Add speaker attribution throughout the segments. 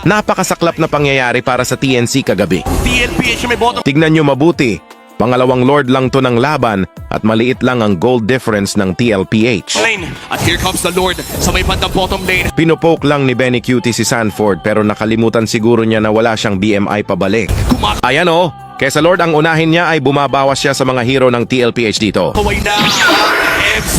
Speaker 1: Napakasaklap na pangyayari para sa TNC kagabi.
Speaker 2: TLPH may boto.
Speaker 1: Tignan nyo mabuti. Pangalawang Lord lang to ng laban at maliit lang ang goal difference ng TLPH.
Speaker 2: Lane. At here comes the Lord sa may bandang bottom lane.
Speaker 1: Pinopoke lang ni Benny Cutie si Sanford pero nakalimutan siguro niya na wala siyang BMI pabalik. Ayan o, kesa Lord ang unahin niya ay bumabawas siya sa mga hero ng TLPH dito.
Speaker 2: Kaway na.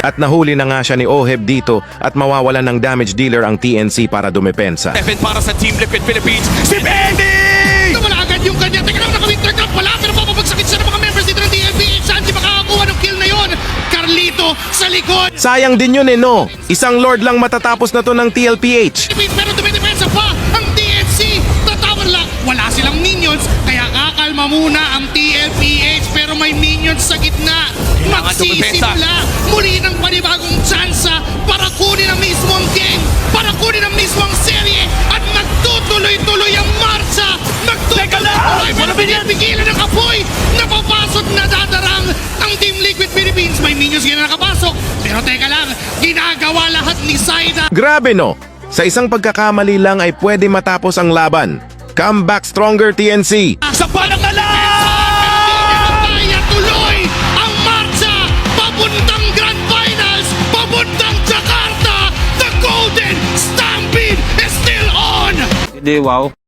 Speaker 1: At nahuli na nga siya ni Oheb dito at mawawalan ng damage dealer ang TNC para dumepensa.
Speaker 2: Evan para sa Team Liquid Philippines. Si Benny!
Speaker 3: Wala agad yung kanya. Teka lang, naka-winter trap. Wala, pero papabagsakin siya ng mga members dito ng TLPH. Saan di makakakuha ng kill na yon? Carlito sa likod.
Speaker 1: Sayang din yun no? Isang Lord lang matatapos na to ng TLPH.
Speaker 3: Pero dumidepensa pa ang TNC. Tatawar lang. Wala silang minions. Kaya kakalma muna ang TLPH. Pero may minions sa gitna. Magsisimula muli ng panibagong tsansa para kunin ang mismong game. Para kunin ang mismong serye. At magtutuloy-tuloy ang marcha. Magtutuloy-tuloy. Pero pinipigilan ng apoy. Napapasok na dadarang ang Team Liquid Philippines. May minions na nakapasok. Pero teka lang, ginagawa lahat ni Saida.
Speaker 1: Grabe no? Sa isang pagkakamali lang ay pwede matapos ang laban. Come back stronger TNC!
Speaker 2: Sa palang na lang!
Speaker 3: Kaya tuloy ang marcha papuntang Grand Finals, papuntang Jakarta. The Golden Stampede is still on!
Speaker 4: Hindi, wow.